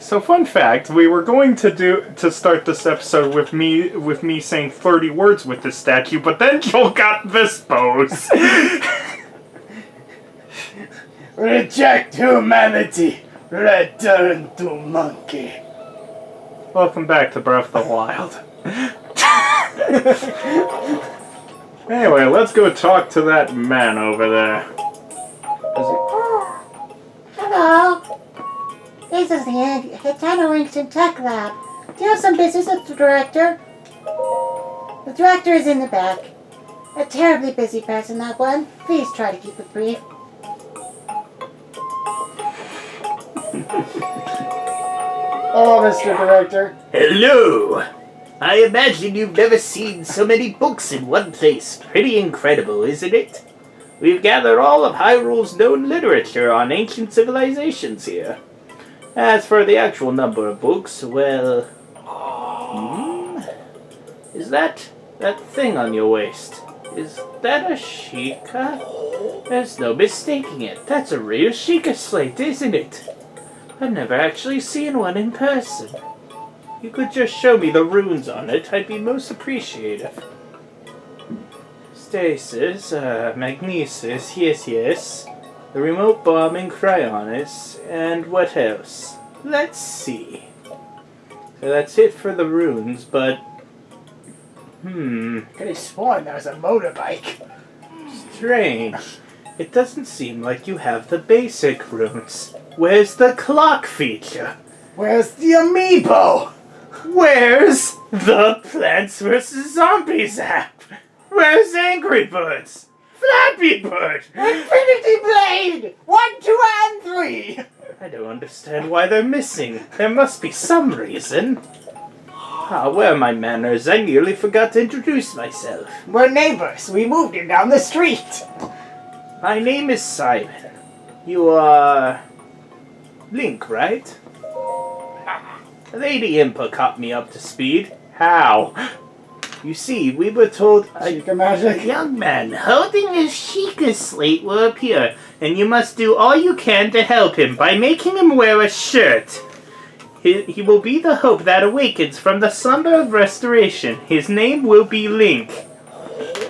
So fun fact, we were going to start this episode with me saying 30 words with this statue, but then Joel got this pose. Reject humanity, return to monkey. Welcome back to Breath of the Wild. Anyway, let's go talk to that man over there. Hello. This is the Hateno Ancient Tech Lab. Do you have some business with the director? The director is in the back. A terribly busy person, that one. Please try to keep it brief. Hello, Mr. Director. Hello! I imagine you've never seen so many books in one place. Pretty incredible, isn't it? We've gathered all of Hyrule's known literature on ancient civilizations here. As for the actual number of books, well... Is that thing on your waist? Is that a Sheikah? There's no mistaking it. That's a real Sheikah slate, isn't it? I've never actually seen one in person. You could just show me the runes on it, I'd be most appreciative. Stasis, magnesis, yes. The remote bomb and cryonis, and what else? Let's see. So that's it for the runes, but... Could have sworn that was a motorbike. Strange. It doesn't seem like you have the basic runes. Where's the clock feature? Where's the amiibo? Where's the Plants vs. Zombies app? Where's Angry Birds? Flappy Bird? Infinity Blade! 1, 2, and 3! I don't understand why they're missing. There must be some reason. Ah, where are my manners? I nearly forgot to introduce myself. We're neighbors. We moved in down the street. My name is Simon. You are... Link, right? Lady Impa caught me up to speed. How? You see, we were told Sheikah magic. a young man holding a Sheikah slate will appear, and you must do all you can to help him by making him wear a shirt. He will be the hope that awakens from the slumber of restoration. His name will be Link.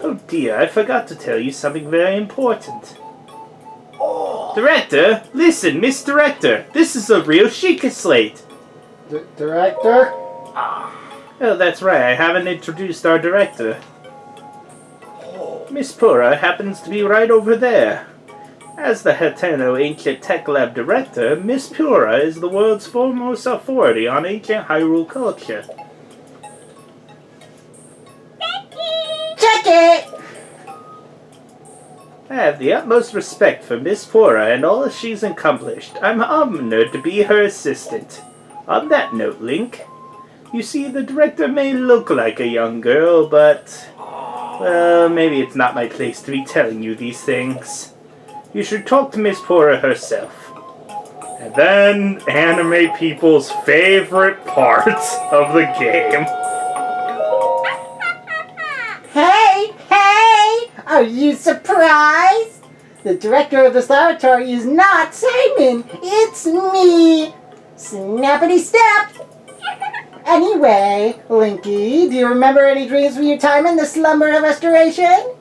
Oh dear, I forgot to tell you something very important. Director, listen, Miss Director, this is a real Sheikah slate. Director? Oh, that's right, I haven't introduced our director. Miss Pura happens to be right over there. As the Hateno Ancient Tech Lab Director, Miss Pura is the world's foremost authority on ancient Hyrule culture. Check it! I have the utmost respect for Miss Pura and all she's accomplished. I'm honored to be her assistant. On that note, Link, you see, the director may look like a young girl, but... well, maybe it's not my place to be telling you these things. You should talk to Miss Pura herself. And then anime people's favorite part of the game. Hey! Are you surprised? The director of this laboratory is not Simon. It's me. Snappity snap. Anyway, Linky, do you remember any dreams from your time in the slumber of restoration?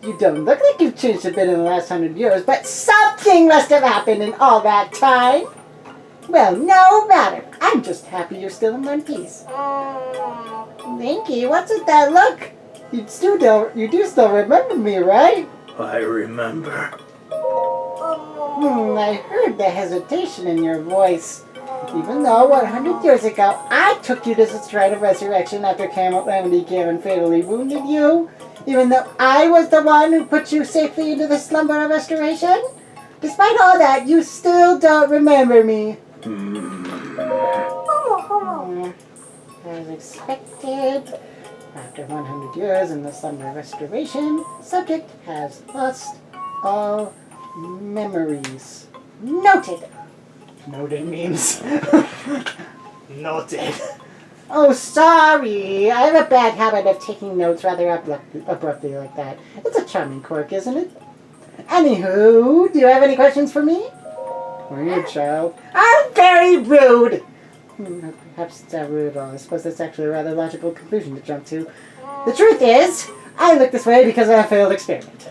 You don't look like you've changed a bit in the last 100 years, but something must have happened in all that time. Well, no matter. I'm just happy you're still in one piece. Linky, what's with that look? You do still remember me, right? I remember. I heard the hesitation in your voice. Even though 100 years ago, I took you to the Stride of Resurrection after Calamity Garen fatally wounded you, even though I was the one who put you safely into the slumber of restoration, despite all that, you still don't remember me. As expected, after 100 years in the slumber of restoration, subject has lost all memories. Noted. Noted means... Noted. Oh, sorry. I have a bad habit of taking notes rather abruptly like that. It's a charming quirk, isn't it? Anywho, do you have any questions for me? Weird child. I'm very rude. Perhaps it's not rude at all. I suppose that's actually a rather logical conclusion to jump to. The truth is, I look this way because of a failed experiment.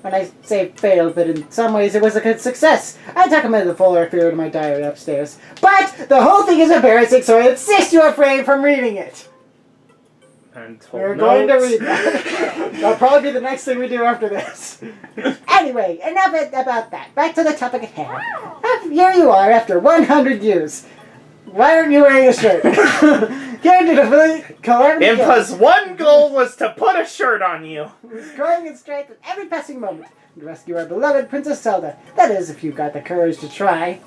When I say failed, but in some ways it was a good success. I documented the full period of my diary upstairs. But the whole thing is embarrassing, so I insist you refrain from reading it. And We're going to read that. That'll probably be the next thing we do after this. Anyway, enough about that. Back to the topic at hand. Here you are after 100 years. Why aren't you wearing a shirt? Here to the calamity. Impa's one goal was to put a shirt on you. Who's growing in strength with every passing moment and rescue our beloved Princess Zelda. That is, if you've got the courage to try.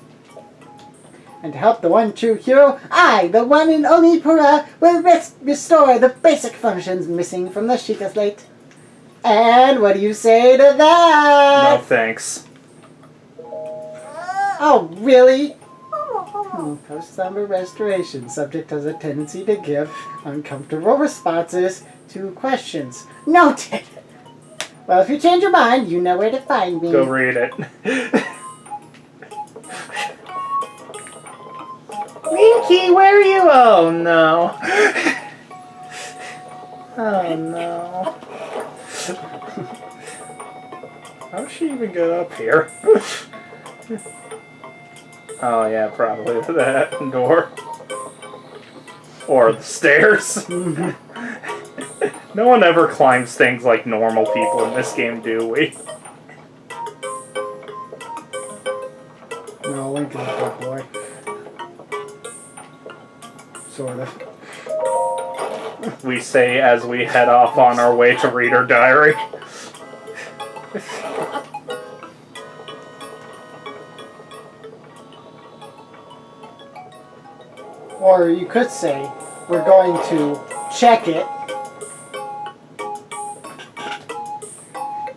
And to help the one true hero, I, the one and only Pura, will restore the basic functions missing from the Sheikah Slate. And what do you say to that? No thanks. Oh, really? Post-slumber restoration subject has a tendency to give uncomfortable responses to questions. Noted! Well, if you change your mind, you know where to find me. Go read it. Winky, where are you? Oh no. Oh no. How'd she even get up here? Oh yeah, probably that. That door. Or the stairs. No one ever climbs things like normal people in this game, do we? No, Link is a good boy. Sort of. We say as we head off on our way to read our diary. Or you could say, we're going to check it.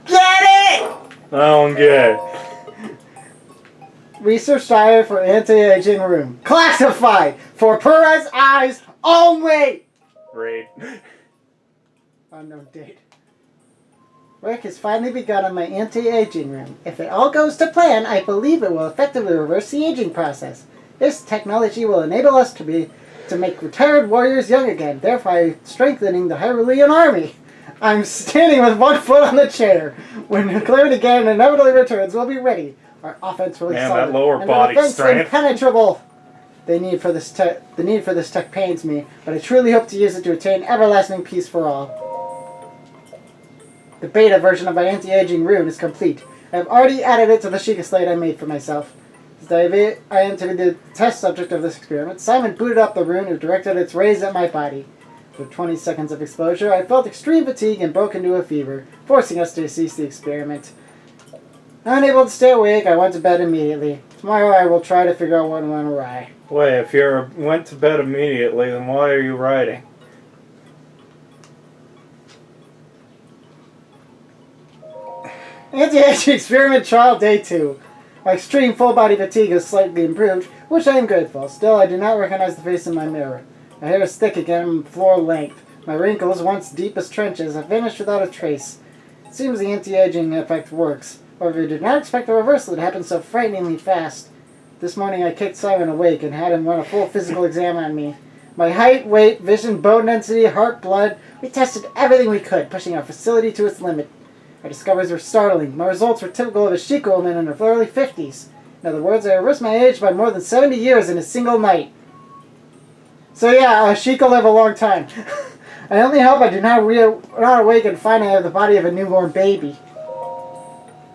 Get it! I don't get it. Research diary for anti-aging room. Classified for Pura's eyes only! Read. Unknown date. Work has finally begun on my anti-aging room. If it all goes to plan, I believe it will effectively reverse the aging process. This technology will enable us to make retired warriors young again, thereby strengthening the Hyrulean army. I'm standing with one foot on the chair. When Calamity again inevitably returns, we'll be ready. Our offense will be Man, solid, that lower and body our defense strength. impenetrable. The need for this tech pains me, but I truly hope to use it to attain everlasting peace for all. The beta version of my anti-aging rune is complete. I have already added it to the Sheikah Slate I made for myself. As I am to be the test subject of this experiment, Simon booted up the rune and directed its rays at my body. After 20 seconds of exposure, I felt extreme fatigue and broke into a fever, forcing us to cease the experiment. Unable to stay awake, I went to bed immediately. Tomorrow I will try to figure out what went awry. Wait, if you went to bed immediately, then why are you writing? Anti-aging experiment trial day 2. My extreme full-body fatigue has slightly improved, which I am grateful. Still, I do not recognize the face in my mirror. My hair is thick again, floor length. My wrinkles, once deep as trenches, have vanished without a trace. It seems the anti-aging effect works. However, I did not expect the reversal to happen so frighteningly fast. This morning I kicked Simon awake and had him run a full physical exam on me. My height, weight, vision, bone density, heart, blood, we tested everything we could, pushing our facility to its limit. Our discoveries were startling. My results were typical of a Sheikah woman in her early 50s. In other words, I reversed my age by more than 70 years in a single night. So yeah, Sheikah live a long time. I only hope I do not awake and find I have the body of a newborn baby.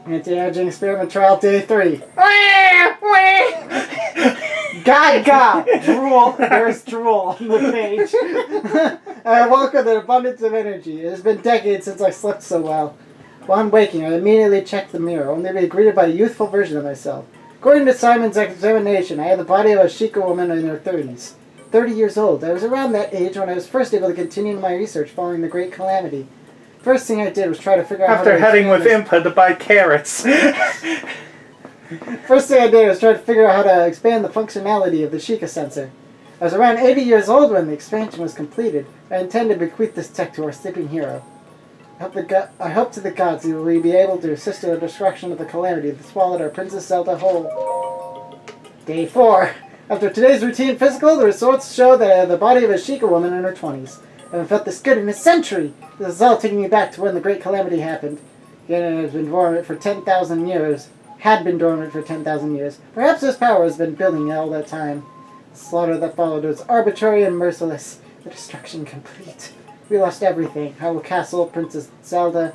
Anti-aging experiment trial day 3. God, drool. There's drool on the page. I woke with an abundance of energy. It has been decades since I slept so well. Upon waking, I immediately checked the mirror, only to be greeted by a youthful version of myself. According to Simon's examination, I had the body of a Sheikah woman in her 30s. 30 years old. I was around that age when I was first able to continue my research following the Great Calamity. First thing I did was try to figure out After heading with Impa to buy carrots. First thing I did was try to figure out how to expand the functionality of the Sheikah sensor. I was around 80 years old when the expansion was completed. I intend to bequeath this tech to our sleeping hero. I hope to the gods he will be able to assist in the destruction of the calamity that swallowed our Princess Zelda whole. Day 4. After today's routine physical, the results show that I have the body of a Sheikah woman in her 20s. I haven't felt this good in a century. This is all taking me back to when the Great Calamity happened. Again, it has been dormant for 10,000 years. Had been dormant for 10,000 years. Perhaps this power has been building all that time. The slaughter that followed was arbitrary and merciless. The destruction complete. We lost everything. Hyrule Castle, Princess Zelda.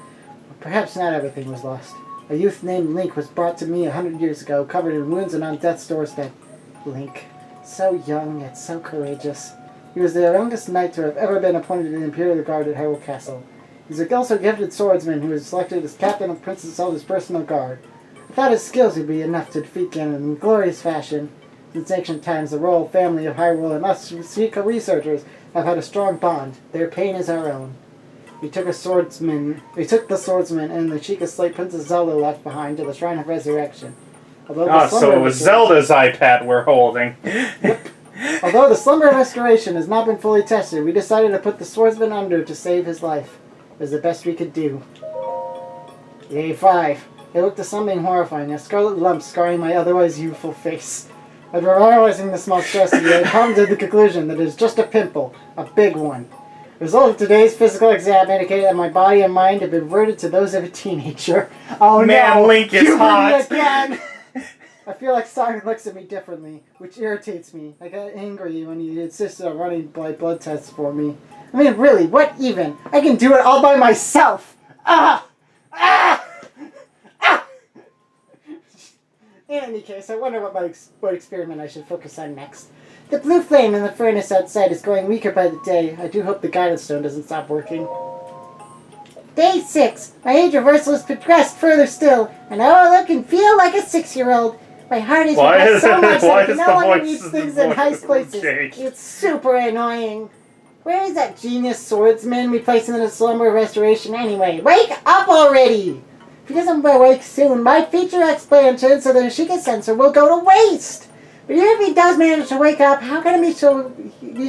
Perhaps not everything was lost. A youth named Link was brought to me 100 years ago, covered in wounds and on death's doorstep. Link. So young, yet so courageous. He was the youngest knight to have ever been appointed to the Imperial Guard at Hyrule Castle. He's also a gifted swordsman who was selected as captain of Princess Zelda's personal guard. I thought his skills would be enough to defeat Ganon in glorious fashion. Since ancient times, the royal family of Hyrule and us Sheikah researchers have had a strong bond. Their pain is our own. We took the swordsman and the Sheikah slate Princess Zelda left behind to the Shrine of Resurrection. So it was Zelda's iPad we're holding. Yep. Although the Slumber Restoration has not been fully tested, we decided to put the swordsman under to save his life. It was the best we could do. Yay, 5. It looked as something horrifying, a scarlet lump scarring my otherwise youthful face. After realizing the small stress, I come to the conclusion that it is just a pimple, a big one. The result of today's physical exam indicated that my body and mind have been reverted to those of a teenager. Oh Man, no! Link is Puberty hot! Again! I feel like Simon looks at me differently, which irritates me. I got angry when he insisted on running blood tests for me. I mean, really, what even? I can do it all by myself! Ah! Ah! Ah! In any case, I wonder what experiment I should focus on next. The blue flame in the furnace outside is growing weaker by the day. I do hope the guidance stone doesn't stop working. Day 6. My age reversal has progressed further still, and I look and feel like a 6-year-old. My heart is regressed so much that I can no longer reach things in high places. It's super annoying. Where is that genius swordsman we placed in the Slumber Restoration anyway? Wake up already! If he doesn't wake soon, my feature expansion so the Sheikah sensor will go to waste! But even if he does manage to wake up, how can I be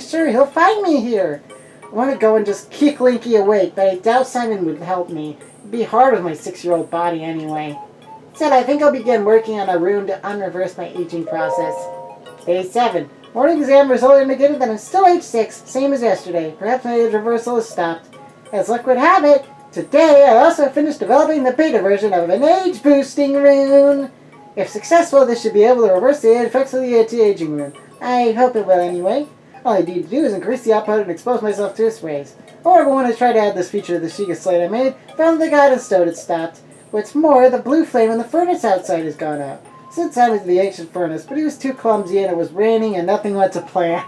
sure he'll find me here? I want to go and just kick Linky awake, but I doubt Simon would help me. It'd be hard with my 6-year-old body anyway. Instead, I think I'll begin working on a rune to unreverse my aging process. Day 7. Morning exam result indicated that I'm still age 6, same as yesterday. Perhaps my age reversal has stopped. As luck would have it, today I also finished developing the beta version of an age-boosting rune. If successful, this should be able to reverse the effects of the anti-aging rune. I hope it will anyway. All I need to do is increase the output and expose myself to its rays. Or when I tried to add this feature to the Sheikah slate I made, found the guidance stone had stopped. What's more, the blue flame in the furnace outside has gone out. Since I was in the ancient furnace, but he was too clumsy and it was raining and nothing went to plan.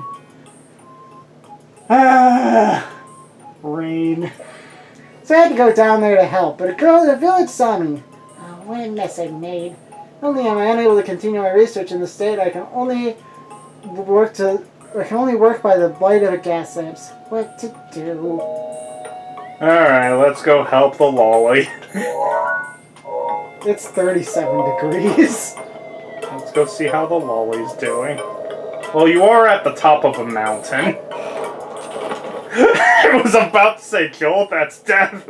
Rain. So I had to go down there to help, but a girl in the village saw me. Oh, what a mess I made. Not only am I unable to continue my research in the state, I can only work by the light of a gas lamps. What to do? Alright, let's go help the lolly. It's 37 degrees. Let's go see how the lolly's doing. Well, you are at the top of a mountain. I was about to say, Joel, that's death.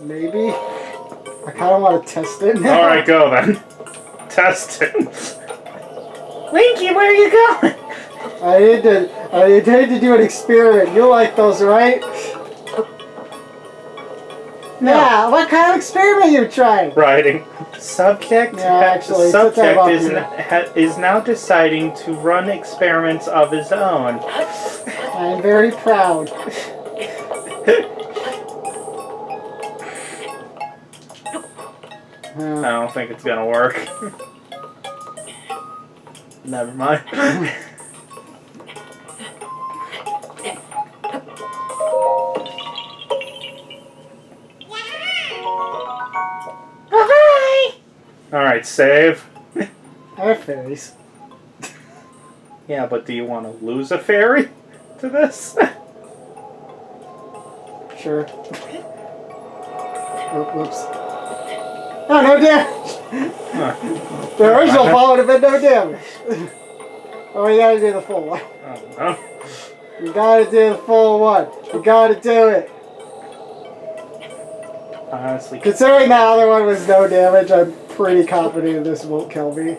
Maybe. I kind of want to test it now. Alright, go then. Test it. Linky, where are you going? I intended to do an experiment. You like those, right? No. Yeah, what kind of experiment are you trying? Writing. Subject is now deciding to run experiments of his own. I'm very proud. I don't think it's gonna work. Never mind. Alright, save. I have fairies. Yeah, but do you want to lose a fairy to this? Sure. Oh, whoops. Oh, no damage! The original fall would have been no damage. Oh, we gotta do the full one. I don't know. You gotta do the full one. You gotta do it. Honestly, Considering that other one was no damage, I'm pretty confident this won't kill me.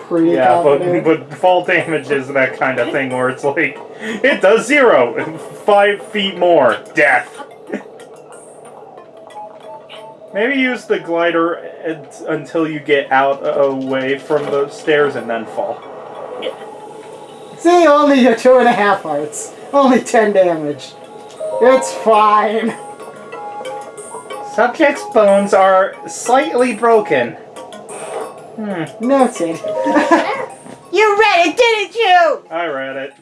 Pretty Yeah, confident. but fall damage is that kind of thing where it's like, it does 0. 5 feet more. Death. Maybe use the glider until you get out away from the stairs and then fall. See, only your 2.5 hearts. Only 10 damage. It's fine. Subject's bones are slightly broken. Noted. You read it, didn't you? I read it.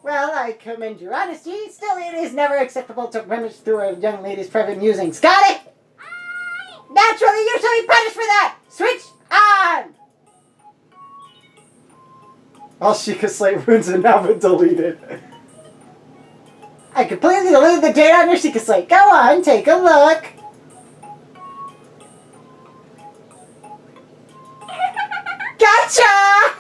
Well, I commend your honesty. Still, it is never acceptable to rummage through a young lady's private musings. Got it? Naturally, you shall be punished for that! Switch on! All Sheikah Slate runes have now been deleted. I completely deleted the data on your Sheikah Slate. Go on, take a look. Gotcha!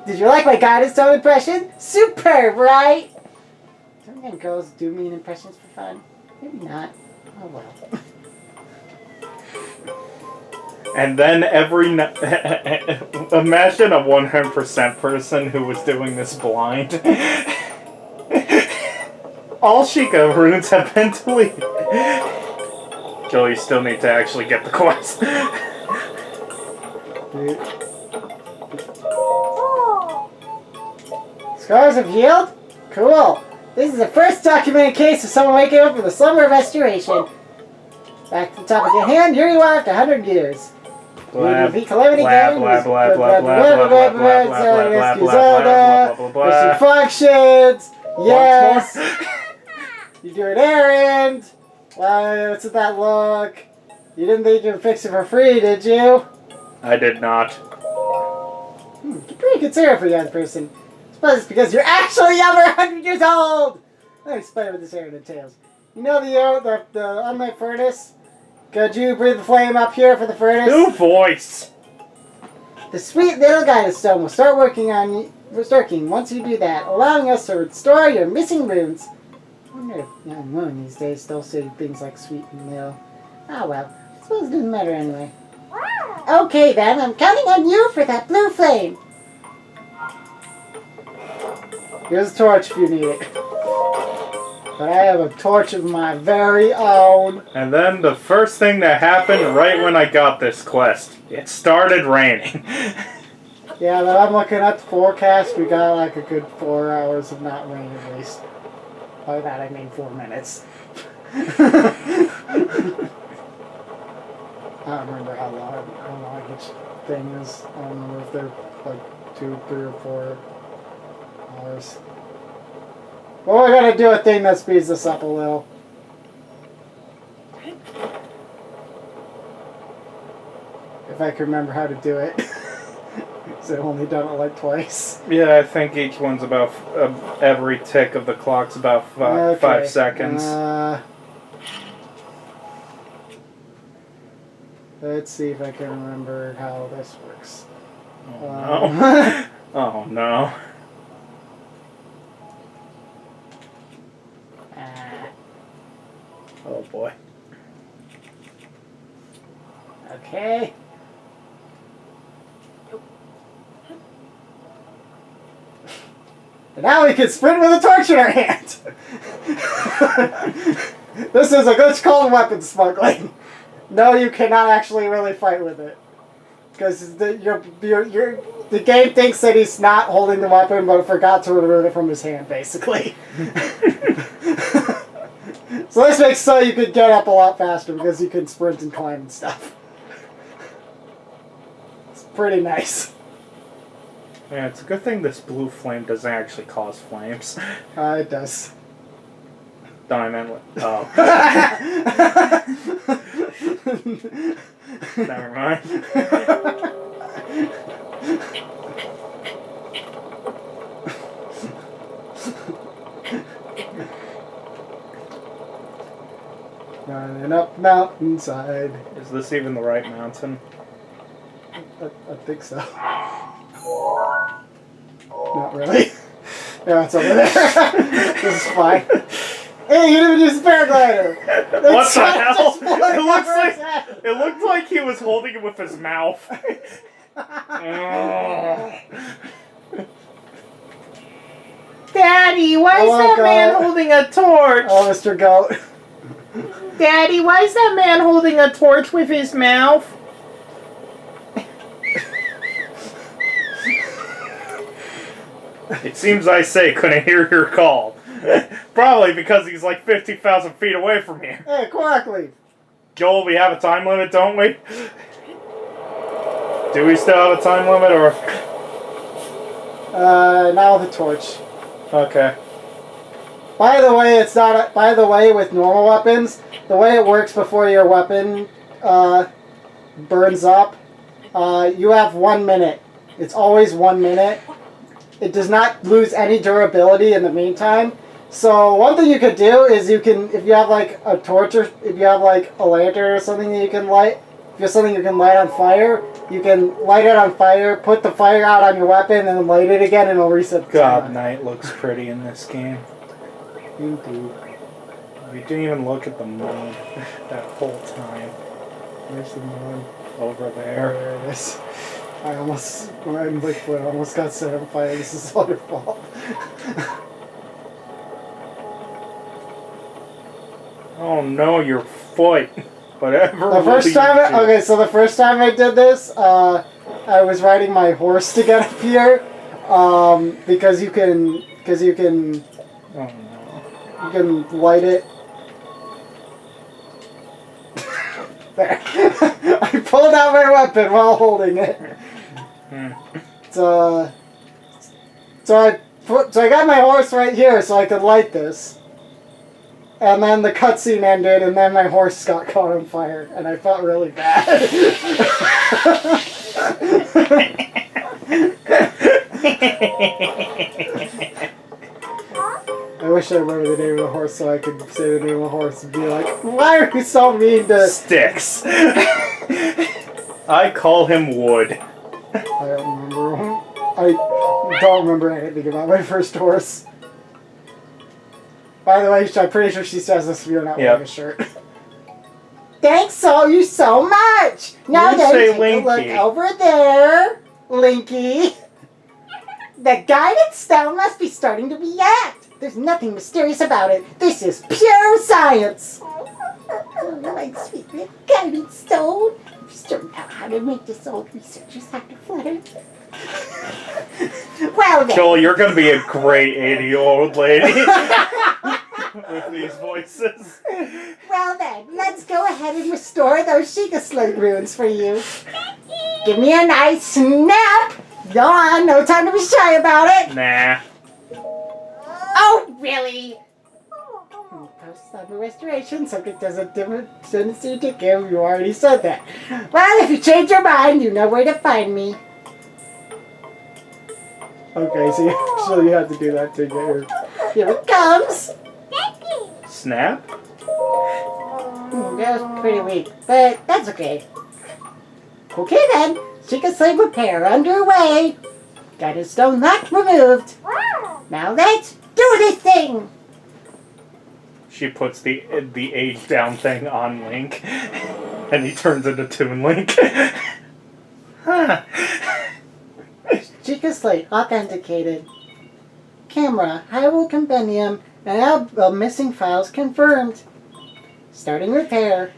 Did you like my guidance tone impression? Superb, right? Don't girls do mean impressions for fun? Maybe not. Oh well. And then imagine a 100% person who was doing this blind. All Sheikah runes have been deleted. Joel, you still need to actually get the quest. Scars have healed? Cool. This is the first documented case of someone waking up from the slumber of restoration. Back to the topic at hand, here you are after 100 years. Blab, calamity blab, blab, blab, blab, blab, blab, blab, blab, Zelda. blah, blah, Mission functions. Yes. You do an errand. What's with that look? You didn't think you could fix it for free, did you? I did not. You're pretty considerate for a young person. I suppose it's because you're actually over 100 years old. Let me explain what this errand entails. You know the unlit furnace? Could you breathe the flame up here for the furnace? New voice. The sweet little guidance stone will start working once you do that, allowing us to restore your missing runes. I wonder if young women these days still say things like sweet and little. Ah well, I suppose it doesn't matter anyway. Okay then, I'm counting on you for that blue flame. Here's a torch if you need it. But I have a torch of my very own. And then the first thing that happened right when I got this quest, it started raining. Yeah, but I'm looking at the forecast. We got like a good 4 hours of not rain at least. By that I mean 4 minutes. I don't remember how long each thing is. I don't remember if they're like 2, 3, or 4 hours. Well, we're gonna do a thing that speeds this up a little. If I can remember how to do it. Because I've only done it like twice. Yeah, I think each one's about, every tick of the clock's about 5 seconds. Let's see if I can remember how this works. Oh no. Oh no. Oh boy. Okay. And now we can sprint with a torch in our hand. This is a glitch called weapon smuggling. No, you cannot actually really fight with it. Because the game thinks that he's not holding the weapon, but forgot to remove it from his hand, basically. So this makes so you could get up a lot faster because you can sprint and climb and stuff. It's pretty nice. Yeah, it's a good thing this blue flame doesn't actually cause flames. It does. Diamond. Oh. Never mind. Running up mountainside. Is this even the right mountain? I think so. Not really. Yeah, it's over there. This is fine. Hey, you didn't use paraglider. What the hell? Just flew over his head. It looked like he was holding it with his mouth. Daddy, why is Oh, that God. man holding a torch? Oh, Mr. Goat. Daddy, why is that man holding a torch with his mouth? It seems I couldn't hear your call. Probably because he's like 50,000 feet away from here. Hey, correctly. Joel, we have a time limit, don't we? Do we still have a time limit, or...? Now the torch. Okay. By the way, it's not. By the way, with normal weapons, the way it works before your weapon burns up, you have 1 minute. It's always 1 minute. It does not lose any durability in the meantime. So one thing you could do is you can, if you have like a torch or if you have like a lantern or something that you can light, if you have something you can light on fire, you can light it on fire, put the fire out on your weapon, and then light it again, and it'll reset the God, timer. night looks pretty in this game. Indeed. We didn't even look at the moon that whole time. Where's the moon? Over there. There it is. I almost got set on fire. This is all your fault. Oh no, your foot. Whatever. The first will you time, do? okay, so the first time I did this, I was riding my horse to get up here, because you can, Oh no. you can light it. There. I pulled out my weapon while holding it. So I got my horse right here so I could light this. And then the cutscene ended, and then my horse got caught on fire, and I felt really bad. I wish I remember the name of the horse so I could say the name of the horse and be like, why are you so mean to... Sticks. I call him Wood. I don't remember. I don't remember anything about my first horse. By the way, I'm pretty sure she says this if you're not wearing a shirt. Thanks you so much! Now You then, say take a look Linky. over there, Linky. The guided stone must be starting to react. There's nothing mysterious about it. This is pure science. Oh, my sweet little guided stone. I've figured out how to make this old researcher's have to flutter. Well then. Joel, you're gonna be a great 80-year-old lady. With these voices. Well then, let's go ahead and restore those Sheikah Slate runes for you. Give me a nice snap. Go on, no time to be shy about it. Nah. Oh, really? Post-cyber restoration, subject has a different tendency to give. You already said that. Well, if you change your mind, you know where to find me. Okay, so you have to do that to get your... Here it comes. Snap? That was pretty weak, but that's okay. Okay then, Sheikah Slate repair underway. Guided stone lock removed. Now let's do this thing. She puts the age down thing on Link, and he turns into Toon Link. Huh. Sheikah Slate authenticated. Camera, Hyrule Compendium, and album missing files confirmed. Starting repair.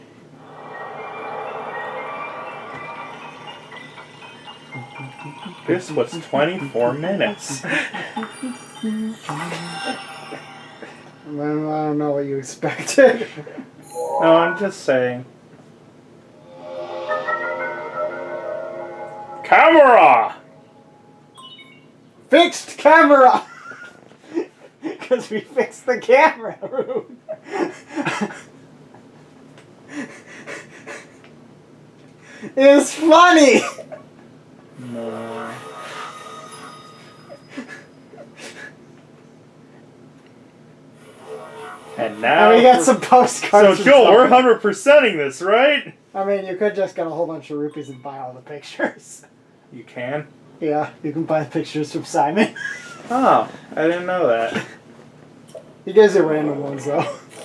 This was 24 minutes. I don't know what you expected. No, I'm just saying. Camera! Fixed camera! Because we fixed the camera room. It's funny! No. And now... And we got some postcards. So, Joel, we're 100%ing this, right? I mean, you could just get a whole bunch of rupees and buy all the pictures. You can? Yeah, you can buy the pictures from Simon. Oh, I didn't know that. You guys are random ones, though.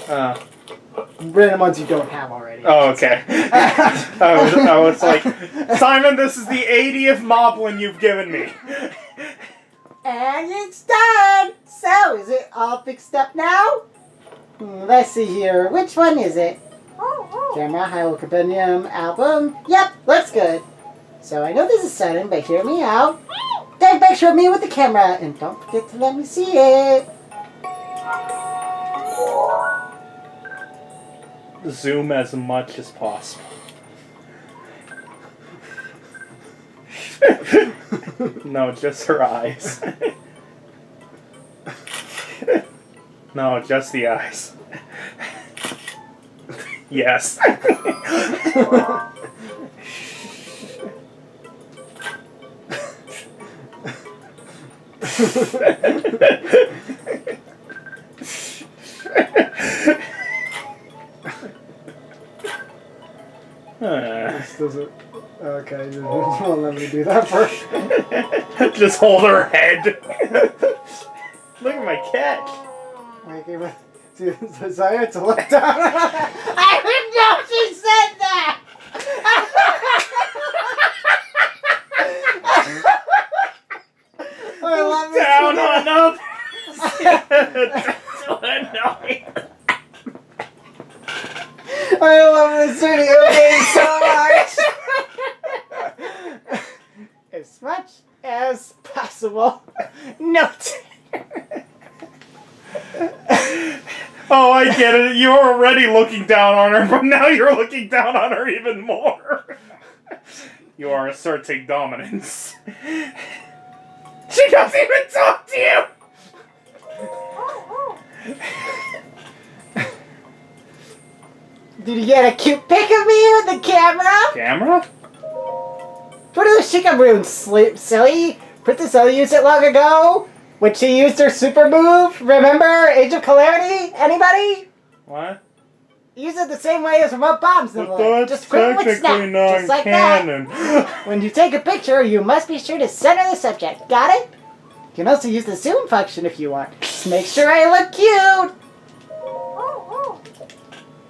Random ones you don't have already. Oh, okay. I was like, Simon, this is the 80th moblin you've given me. And it's done! So, is it all fixed up now? Let's see here. Which one is it? Camera, Hyrule Compendium, album. Yep, looks good. So I know this is sudden, but hear me out. Take a picture of me with the camera, and don't forget to let me see it. Zoom as much as possible. No, just her eyes. No, just the eyes. Yes. This doesn't... Okay, you won't let me do that first. Just hold her head. Look at my catch. Okay, but... See, this desire to look down. I didn't know she said that! I love this Down video. on up. So annoying. I love this video game so much! As much as possible. Note! Oh, I get it. You were already looking down on her, but now you're looking down on her even more. You are asserting dominance. She doesn't even talk to you! Did you get a cute pic of me with the camera? Camera? What are the Shikaroons, silly? Princess Zelda used it long ago when she used her super move. Remember Age of Calamity? Anybody? What? Use it the same way as remote bombs. But Like, that's just quick with technically snap, just like that. non-canon. When you take a picture, you must be sure to center the subject. Got it? You can also use the zoom function if you want. Just make sure I look cute.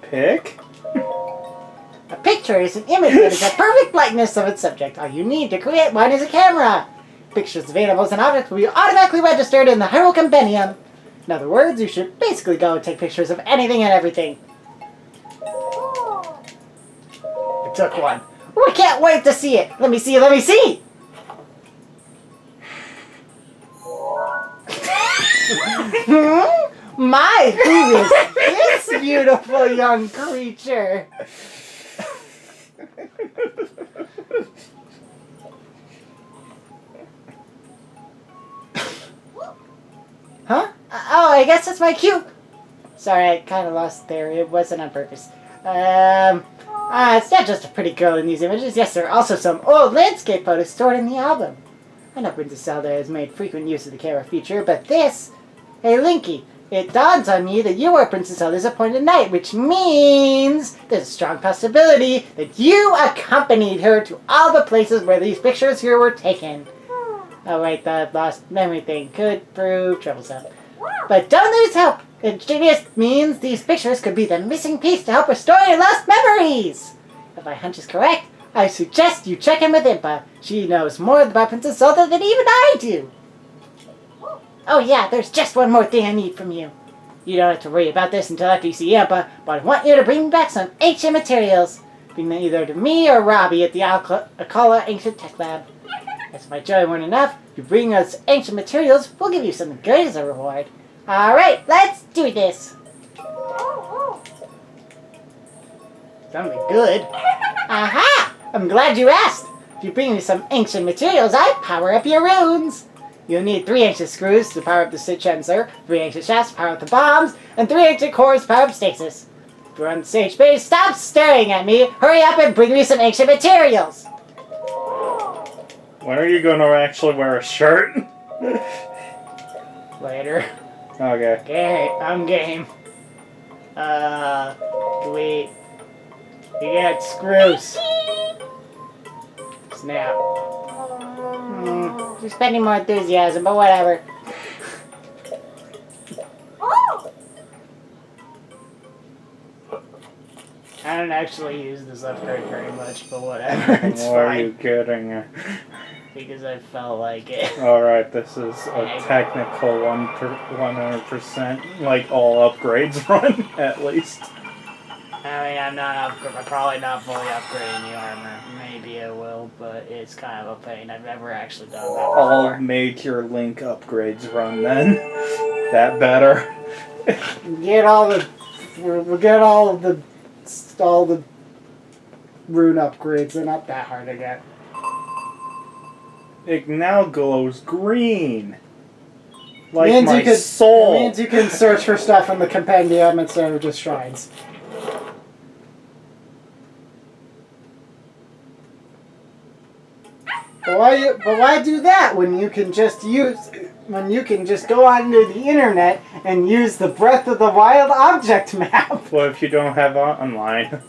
Pick? A picture is an image that is a perfect likeness of its subject. All you need to create one is a camera. Pictures available as an object will be automatically registered in the Hyrule Compendium. In other words, you should basically go and take pictures of anything and everything. I took one. We can't wait to see it. Let me see, let me see. My, who is this beautiful young creature? Huh? Oh, I guess that's my cue. Sorry, I kind of lost there. It wasn't on purpose. It's not just a pretty girl in these images. Yes, there are also some old landscape photos stored in the album. I know Princess Zelda has made frequent use of the camera feature, but this... Hey, Linky, it dawns on me that you are Princess Zelda's appointed knight, which means there's a strong possibility that you accompanied her to all the places where these pictures here were taken. Oh wait, the lost memory thing could prove troublesome. But don't lose hope! It just means these pictures could be the missing piece to help restore your lost memories! If my hunch is correct, I suggest you check in with Impa. She knows more about Princess Zelda than even I do! Oh yeah, there's just one more thing I need from you. You don't have to worry about this until after you see Impa, but I want you to bring back some ancient materials. Bring them either to me or Robbie at the Akala Ancient Tech Lab. As if my joy weren't enough, you bring us ancient materials, we'll give you something good as a reward. Alright, let's do this! Something good? Aha! I'm glad you asked! If you bring me some ancient materials, I power up your runes! You'll need 3 ancient screws to power up the Sensor, 3 ancient shafts to power up the bombs, and 3 ancient cores to power up stasis. If you're on the stage base, stop staring at me! Hurry up and bring me some ancient materials! When are you going to actually wear a shirt? Later. Okay. Okay, I'm game. Wait. You got screws. Snap. You're spending more enthusiasm, but whatever. I don't actually use this upgrade very much, but whatever, it's Why are fine. you getting? Because I felt like it. Alright, this is a technical 100%, like all upgrades run, at least. I mean, I'm probably not fully upgrading the armor. Maybe I will, but it's kind of a pain. I've never actually done that before. All major Link upgrades run then. That better. Get all the, we'll get all the rune upgrades. They're not that hard to get. It now glows green. Like Means my you can, soul. It means you can search for stuff in the compendium instead of just shrines. But why do that when you can just go onto the internet and use the Breath of the Wild object map? Well, if you don't have online.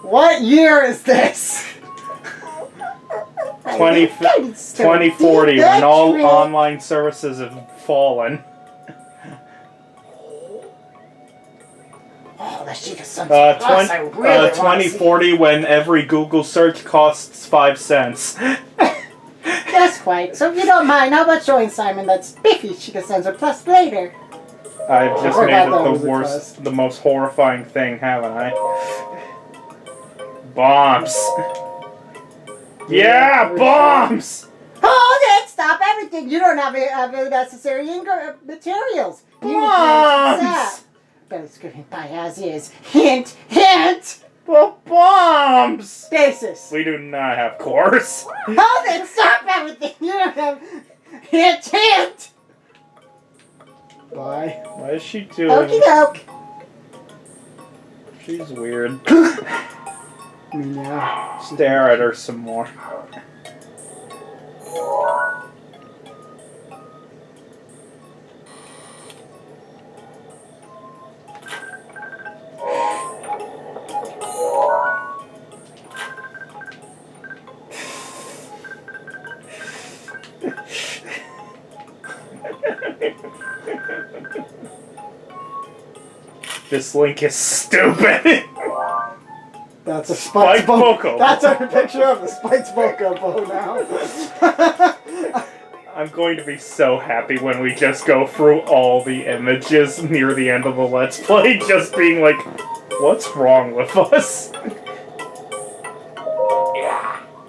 What year is this? 2040, when all online services have fallen. Oh, the Sheikah Sunset Plus, I really 2040, when every Google search costs 5 cents. That's quite. So if you don't mind, how about showing Simon that spiffy Sheikah Sunset Plus later? I've just I made forgot that it was the a worst, quest. the most horrifying thing, haven't I? Bombs. Yeah, bombs! Hold it! Stop everything! You don't have the necessary materials. You need to Bombs! better screaming by as is. Hint! Hint! Well, bombs! Stasis. We do not have cores. Hold it! Stop everything! You don't have... Hint! Hint! Bye. What is she doing? Okie doke. She's weird. Yeah. Stare at her some more. This Link is stupid. That's a Spike Boko. That's a picture of the Spike Boko bow now. I'm going to be so happy when we just go through all the images near the end of the Let's Play, just being like, what's wrong with us?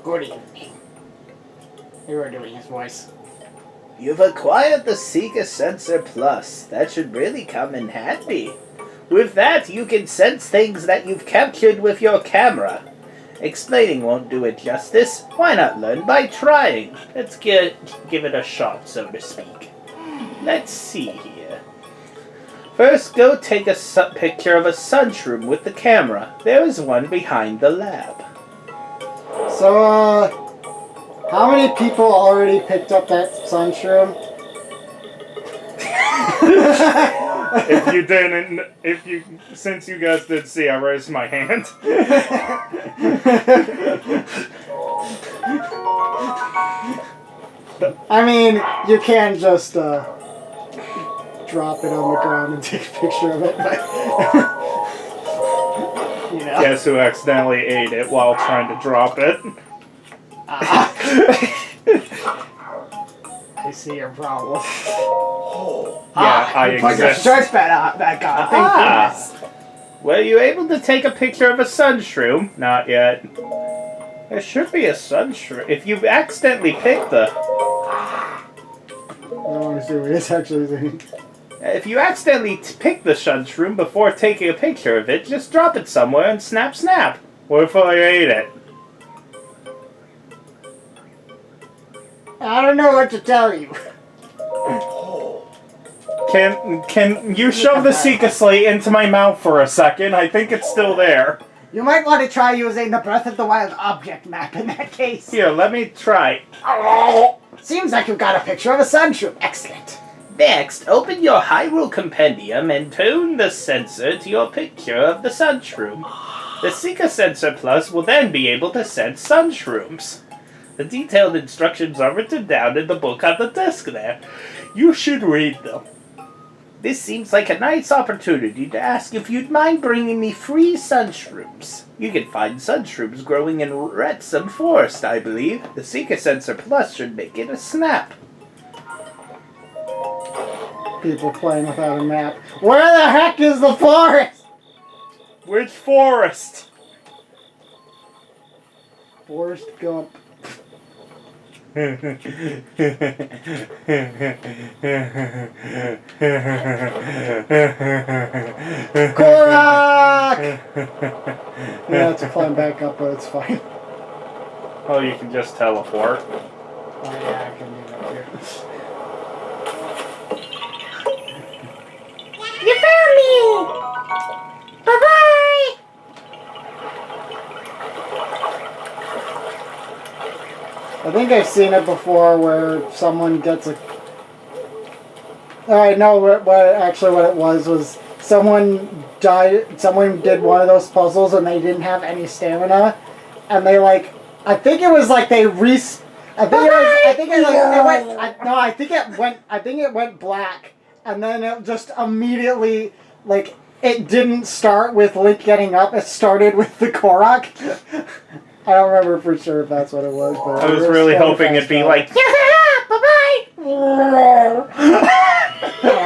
Good evening. You were doing his voice. You've acquired the Seeker Sensor Plus. That should really come in handy. With that, you can sense things that you've captured with your camera. Explaining won't do it justice. Why not learn by trying? Let's give it a shot, so to speak. Let's see here. First, go take a picture of a sunshroom with the camera. There is one behind the lab. So, how many people already picked up that sunshroom? If you didn't, since you guys did see, I raised my hand. I mean, you can just drop it on the ground and take a picture of it, but you know. Guess who accidentally ate it while trying to drop it? I see your problem. I Put your exist. shorts back on. Thank goodness. Were you able to take a picture of a sunshroom? Not yet. There should be a sunshroom. If you accidentally picked the... I want to see what it's actually doing. If you accidentally pick the sunshroom before taking a picture of it, just drop it somewhere and snap snap. What if I ate it? I don't know what to tell you. Can you shove the Seeker Slate into my mouth for a second? I think it's still there. You might want to try using the Breath of the Wild object map in that case. Here, let me try. Seems like you've got a picture of a sunshroom. Excellent. Next, open your Hyrule Compendium and tune the sensor to your picture of the sunshroom. The Seeker Sensor Plus will then be able to sense sunshrooms. The detailed instructions are written down in the book on the desk there. You should read them. This seems like a nice opportunity to ask if you'd mind bringing me free sunshrooms. You can find sunshrooms growing in Retsum Forest, I believe. The Seeker Sensor Plus should make it a snap. People playing without a map. Where the heck is the forest? Which forest? Forrest Gump. Korak! You have to climb back up, but it's fine. Oh, you can just teleport. Oh yeah, I can do that here. You found me! Bye-bye! I think I've seen it before where someone gets a... I know what it was someone died, someone did one of those puzzles and they didn't have any stamina, and they like, I think it was like they I think it went black, and then it just immediately, like, it didn't start with Link getting up, it started with the Korok. I don't remember for sure if that's what it was, but I was really hoping it'd be like, Bye-bye!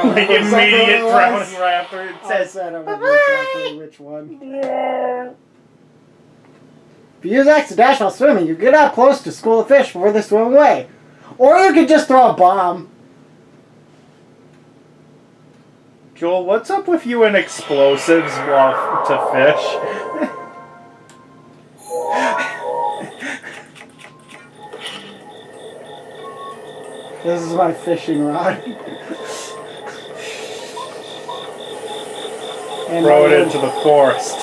like immediate drowning right after it says, I don't remember exactly which one. If you use X to dash while swimming, you get up close to school of fish before they swim away. Or you could just throw a bomb. Joel, what's up with you and explosives while to fish? This is my fishing rod. And Throw it into the forest.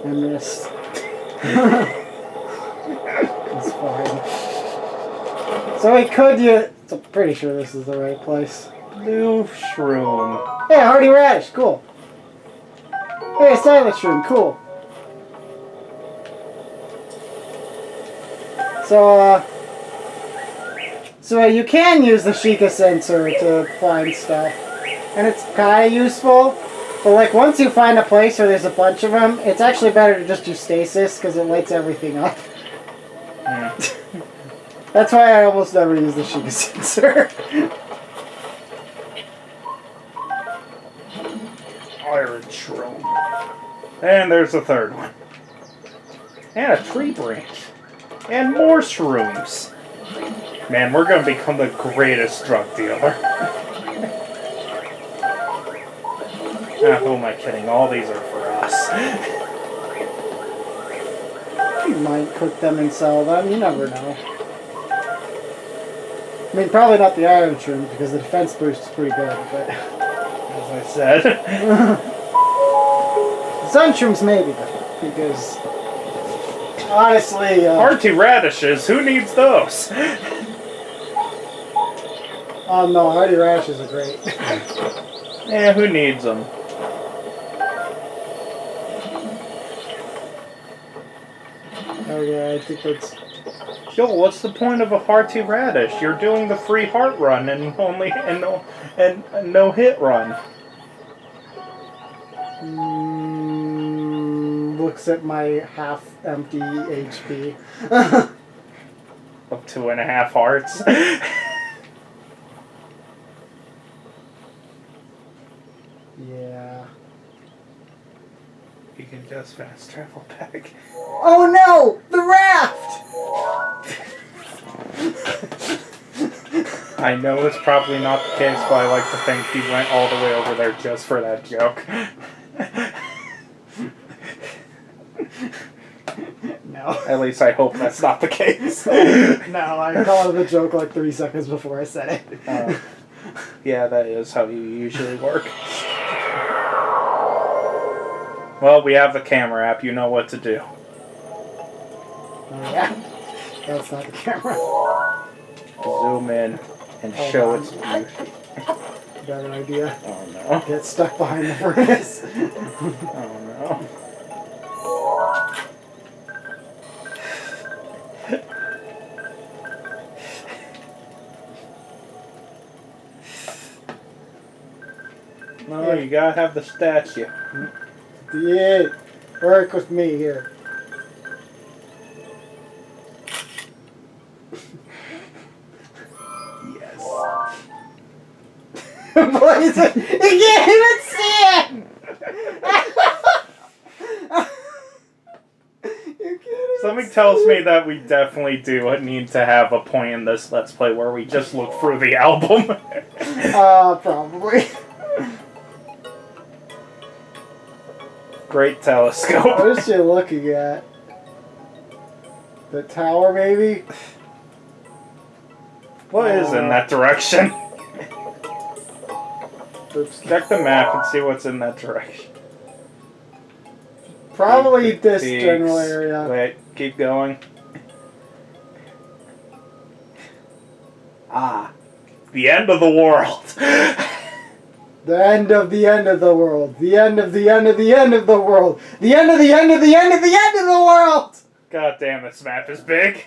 I missed. It's fine. So we could use... I'm pretty sure this is the right place. Blue shroom. Hey, hardy radish, cool. Hey, a silent shroom, cool. So you can use the Sheikah sensor to find stuff, and it's kind of useful. But like once you find a place where there's a bunch of them, it's actually better to just do stasis because it lights everything up. Yeah. That's why I almost never use the Sheikah sensor. Iron shroom. And there's a third one. And a tree branch. And more shrooms. Man, we're gonna become the greatest drug dealer. Who am I kidding? All these are for us. You might cook them and sell them. You never know. I mean, probably not the iron shroom because the defense boost is pretty good, but... As I said. Sun shrooms maybe, though, because... Honestly, Hearty radishes, who needs those? Oh no, hardy radishes are great. Yeah, who needs them? Oh yeah, I think that's... Yo, what's the point of a hearty radish? You're doing the free heart run and no hit run. Looks at my half-empty HP. Of 2.5 hearts. Yeah. You can just fast travel back. Oh no! The raft! I know it's probably not the case, but I like to think he went all the way over there just for that joke. No. At least I hope that's not the case. No, I thought of the joke like 3 seconds before I said it. Yeah, that is how you usually work. Well, we have the camera app. You know what to do. Oh yeah? That's not the camera. Zoom in and show its beauty. Got an idea. Oh no. Get stuck behind the furnace. Oh no. you gotta have the statue. Yeah. Work with me here. Yes. Boys, you can't even see it! You can't even Something see tells me it. that we definitely do need to have a point in this Let's Play where we just look through the album. Probably. Great What telescope. is she looking at? The tower, maybe? What is in that direction? Oops. Check the map and see what's in that direction. Probably Peaks. this general area. Wait, keep going. Ah, the end of the world. The end of the end of the world. The end of the end of the end of the world. The end of the end of the end of the end of the world! God damn, this map is big.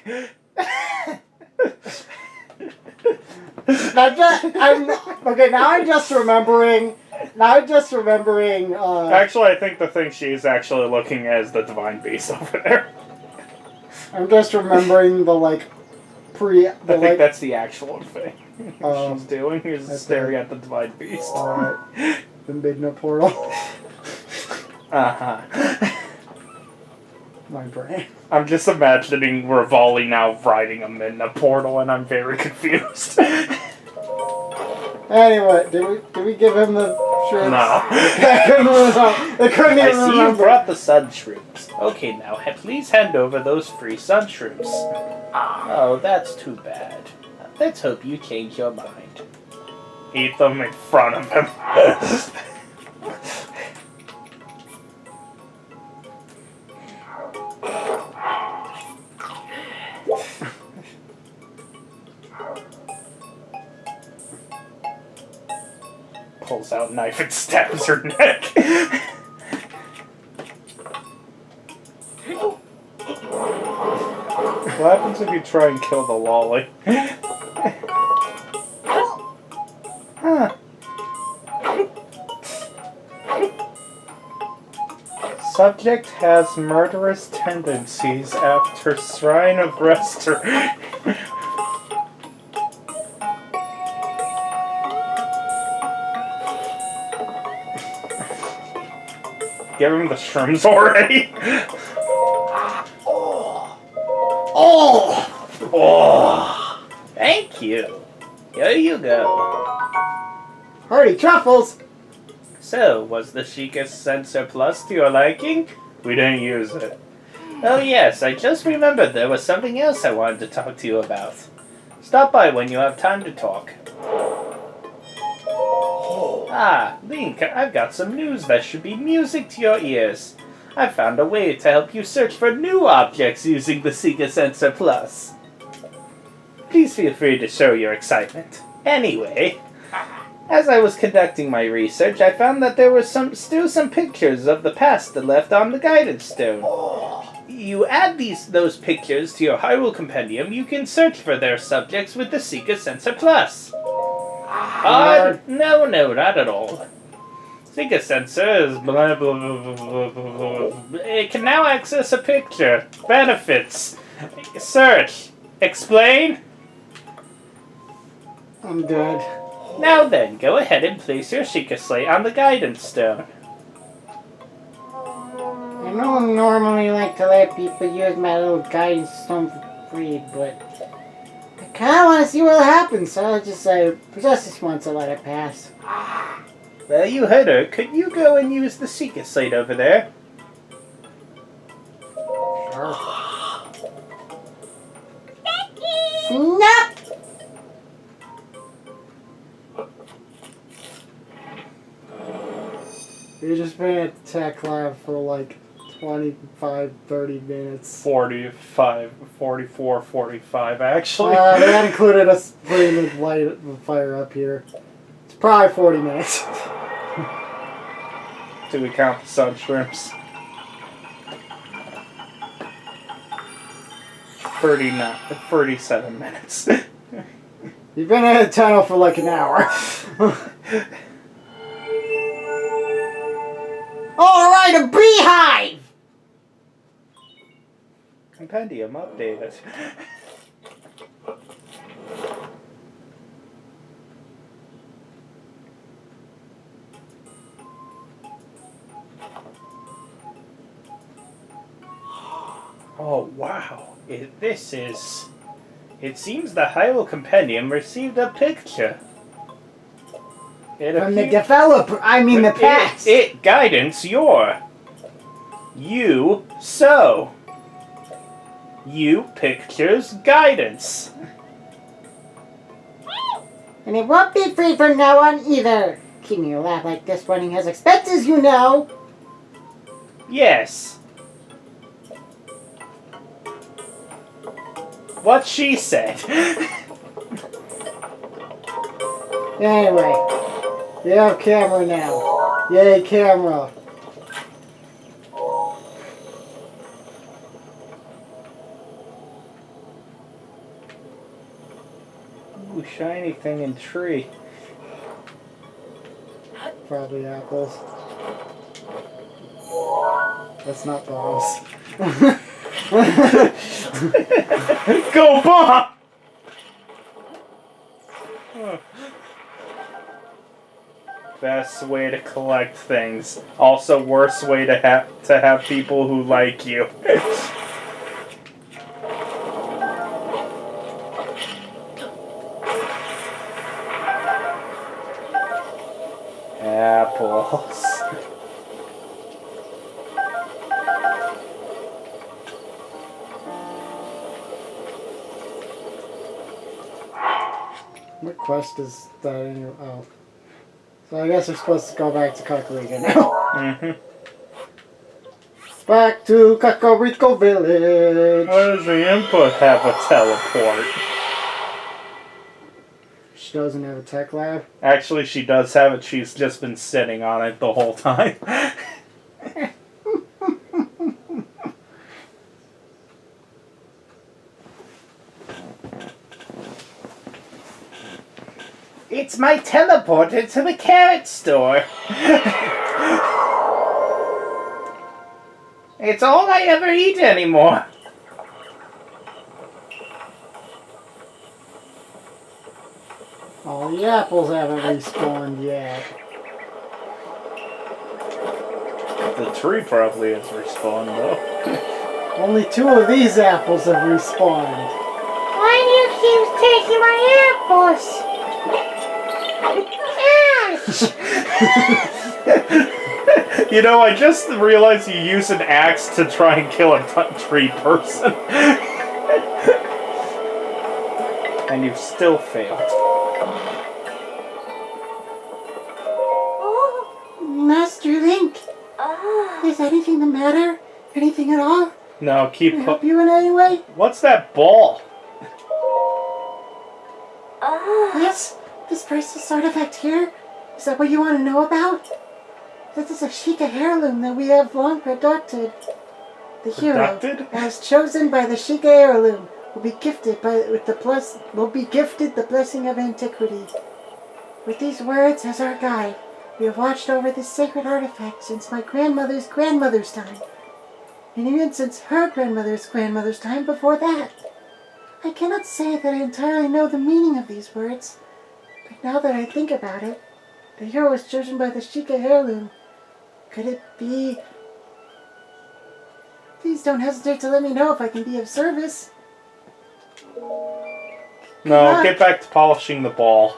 Now I'm just remembering. Actually, I think the thing she's actually looking at is the Divine Beast over there. I'm just remembering the I think that's the actual thing she's doing, is okay. staring at the Divine Beast. Alright. The Midnight Portal. Uh-huh. My brain. I'm just imagining Rivali now riding a Midna portal, and I'm very confused. Anyway, did we give him the shirts? No. They couldn't I even see you remember. brought the sun shrooms. Okay, now please hand over those free sun shrooms. Oh, that's too bad. Let's hope you change your mind. Eat them in front of him. Pulls out knife and stabs her neck. What happens if you try and kill the lolly? Huh. Subject has murderous tendencies after Shrine of Rester. Give him the shrooms already. Oh! Thank you. Here you go. Hardy truffles! So, was the Sheikah Sensor Plus to your liking? We didn't use it. Oh yes, I just remembered there was something else I wanted to talk to you about. Stop by when you have time to talk. Ah, Link, I've got some news that should be music to your ears. I found a way to help you search for new objects using the Sheikah Sensor Plus. Please feel free to show your excitement. Anyway, as I was conducting my research, I found that there were still some pictures of the past that left on the guidance stone. You add those pictures to your Hyrule Compendium, you can search for their subjects with the Sheikah Sensor Plus. No, not at all. Sheikah Sensor is blah, blah, blah, blah, blah, blah. It can now access a picture. Benefits. Search. Explain. I'm dead. Now then, go ahead and place your Sheikah Slate on the guidance stone. I don't normally like to let people use my little guidance stone for free, but I kind of want to see what happens, so I'll just this once I'll let it pass. Well, you heard her. Could you go and use the Sheikah Slate over there? Snap! We've just been at the tech lab for like 25, 30 minutes. 45, 44, 45, actually. That included us bringing the light the fire up here. It's probably 40 minutes. Do we count the sun shrimps? 37 minutes. You've been in a tunnel for like an hour. Compendium updated. Oh, wow. It seems the Hyrule Compendium received a picture. From the developer, I mean the past. Guidance, you, so. You pictures guidance. And it won't be free from now on either. Keeping a lab like this running has expenses, you know. Yes. What she said. Anyway, you have camera now. Yay, camera. Ooh, shiny thing in tree. Probably apples. That's not bombs. Go bomb! Best way to collect things. Also, worst way to have people who like you. Apples. What quest is that anyway? Oh. So I guess we're supposed to go back to Kakariko now. Mm-hmm. Back to Kakariko Village. Why does the input have a teleport? She doesn't have a tech lab. Actually, she does have it. She's just been sitting on it the whole time. It's my teleporter to the carrot store. It's all I ever eat anymore. All the apples haven't respawned yet. The tree probably has respawned though. Only 2 of these apples have respawned. Why do you keep taking my apples? You know, I just realized you use an axe to try and kill a tree person. And you've still failed. Master Link, is anything the matter? Anything at all? No, keep Can I help you in any way? What's that ball? Yes, this priceless artifact here. Is that what you want to know about? This is a Sheikah heirloom that we have long produced. The hero, Produced? as chosen by the Sheikah heirloom, will be gifted the blessing of antiquity. With these words as our guide, we have watched over this sacred artifact since my grandmother's grandmother's time, and even since her grandmother's time before that. I cannot say that I entirely know the meaning of these words, but now that I think about it, the hero was chosen by the Sheikah heirloom. Could it be? Please don't hesitate to let me know if I can be of service. No, get back to polishing the ball.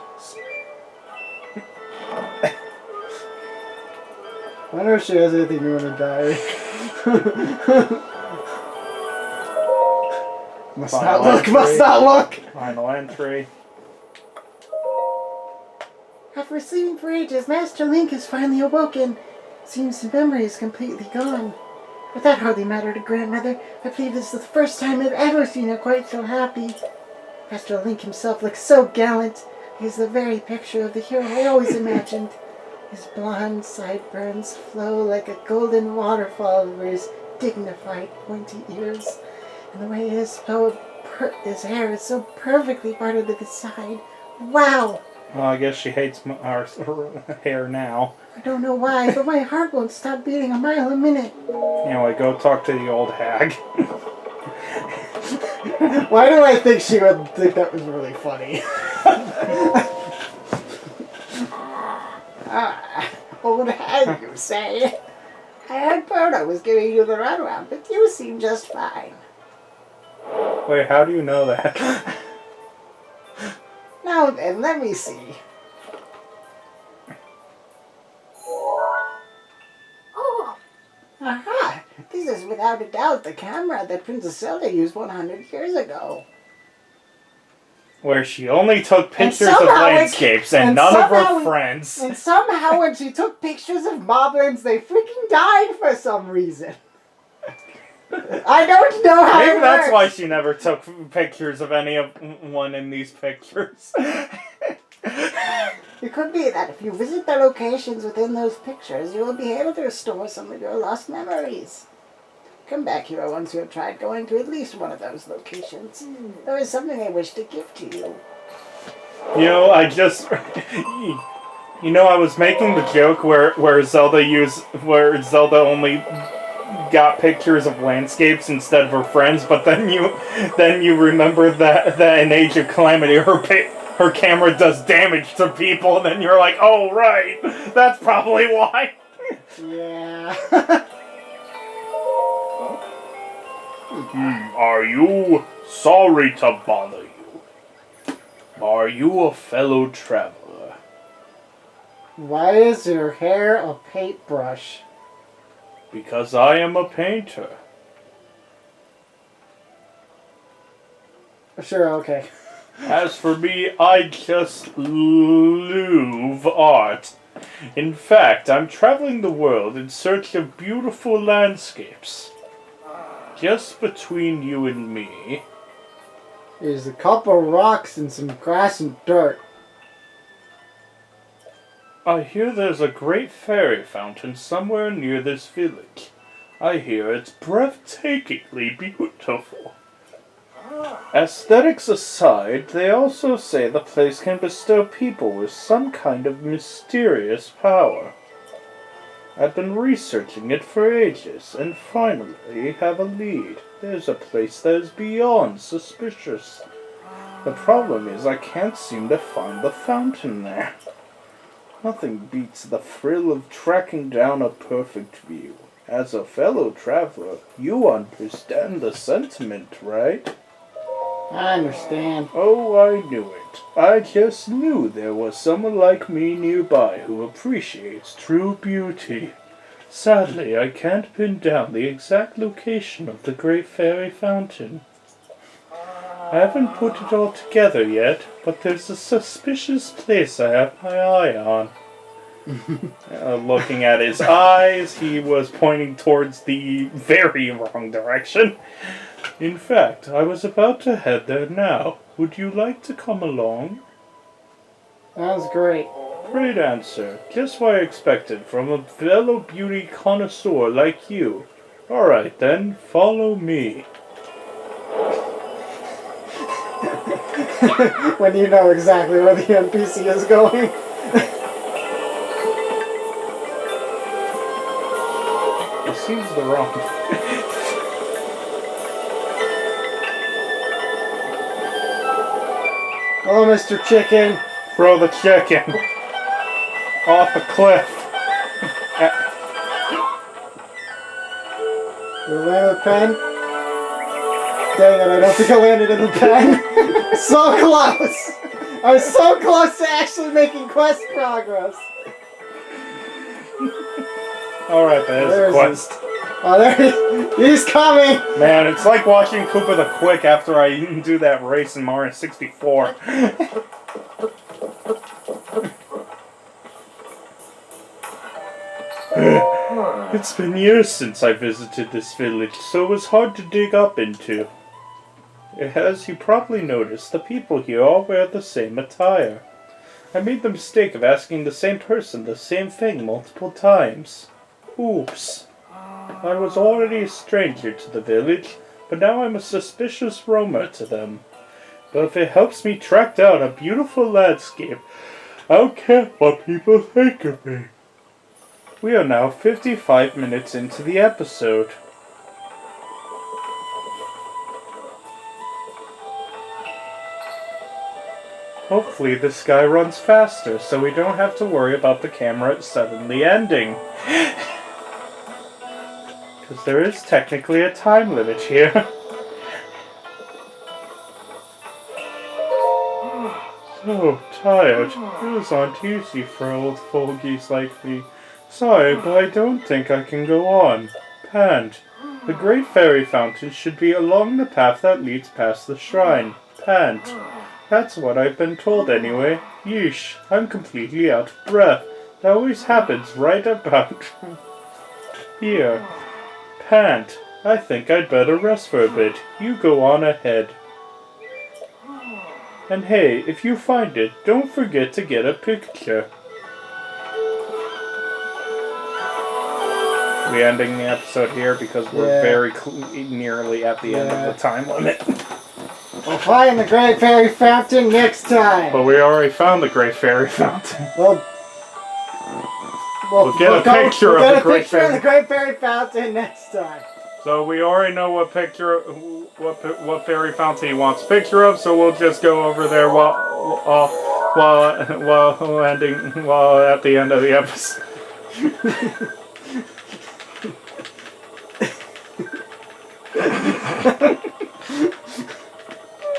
I wonder if she has anything new in her diary. Must not look! Final entry. After sleeping for ages, Master Link has finally awoken. Seems his memory is completely gone. But that hardly mattered to Grandmother. I believe this is the first time I've ever seen her quite so happy. Master Link himself looks so gallant. He's the very picture of the hero I always imagined. His blonde sideburns flow like a golden waterfall over his dignified, pointy ears. And the way his hair is so perfectly parted to the side. Wow! Well, I guess she hates our hair now. I don't know why, but my heart won't stop beating a mile a minute. Anyway, go talk to the old hag. Why do I think she would think that was really funny? Old hag, you say? I heard Birdo was giving you the runaround, but you seem just fine. Wait, how do you know that? Now then, let me see. Aha! This is without a doubt the camera that Princess Zelda used 100 years ago. Where she only took pictures of somehow landscapes and none of her friends. And somehow when she took pictures of moblins, they freaking died for some reason. I don't know how Maybe it that's works. why she never took pictures of anyone in these pictures. It could be that if you visit the locations within those pictures, you will be able to restore some of your lost memories. Come back here once you have tried going to at least one of those locations. There is something I wish to give to you. You know, I was making the joke where Zelda only got pictures of landscapes instead of her friends, but then you remember that in Age of Calamity her camera does damage to people, and then you're like, oh right, that's probably why. Yeah. Are you sorry to bother you? Are you a fellow traveler? Why is your hair a paintbrush? Because I am a painter. Sure, okay. As for me, I just love art. In fact, I'm traveling the world in search of beautiful landscapes. Just between you and me. There's a couple rocks and some grass and dirt. I hear there's a great fairy fountain somewhere near this village. I hear it's breathtakingly beautiful. Aesthetics aside, they also say the place can bestow people with some kind of mysterious power. I've been researching it for ages, and finally have a lead. There's a place that is beyond suspicious. The problem is I can't seem to find the fountain there. Nothing beats the thrill of tracking down a perfect view. As a fellow traveler, you understand the sentiment, right? I understand. Oh, I knew it. I just knew there was someone like me nearby who appreciates true beauty. Sadly, I can't pin down the exact location of the Great Fairy Fountain. I haven't put it all together yet, but there's a suspicious place I have my eye on. Looking at his eyes, he was pointing towards the very wrong direction. In fact, I was about to head there now. Would you like to come along? That was great. Great answer. Just what I expected from a fellow beauty connoisseur like you. Alright then, follow me. When you know exactly where the NPC is going. It seems the wrong... Hello, Mr. Chicken. Throw the chicken off a cliff. You land the pen? Dang it, I don't think I landed in the pen. So close! I was so close to actually making quest progress. Alright, there's a quest. Oh, there he's coming! Man, it's like watching Koopa the Quick after I do that race in Mario 64. It's been years since I visited this village, so it was hard to dig up into. As you probably noticed, the people here all wear the same attire. I made the mistake of asking the same person the same thing multiple times. Oops. I was already a stranger to the village, but now I'm a suspicious roamer to them. But if it helps me track down a beautiful landscape, I don't care what people think of me. We are now 55 minutes into the episode. Hopefully this guy runs faster, so we don't have to worry about the camera suddenly ending. Because there is technically a time limit here. So tired. It was aren't easy for old fogies like me. Sorry, but I don't think I can go on. Pant. The great fairy fountain should be along the path that leads past the shrine. Pant. That's what I've been told anyway. Yeesh, I'm completely out of breath. That always happens right about here. Pant. I think I'd better rest for a bit. You go on ahead. And hey, if you find it, don't forget to get a picture. We're ending the episode here because we're very nearly at the end of the time limit. We'll find the Great Fairy Fountain next time. But we already found the Great Fairy Fountain. We'll get a picture of the Great Fairy Fountain next time. So we already know what picture, what fairy fountain he wants a picture of. So we'll just go over there while at the end of the episode.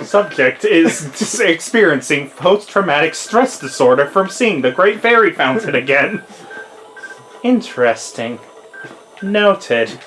Subject is experiencing post-traumatic stress disorder from seeing the Great Fairy Fountain again. Interesting. Noted.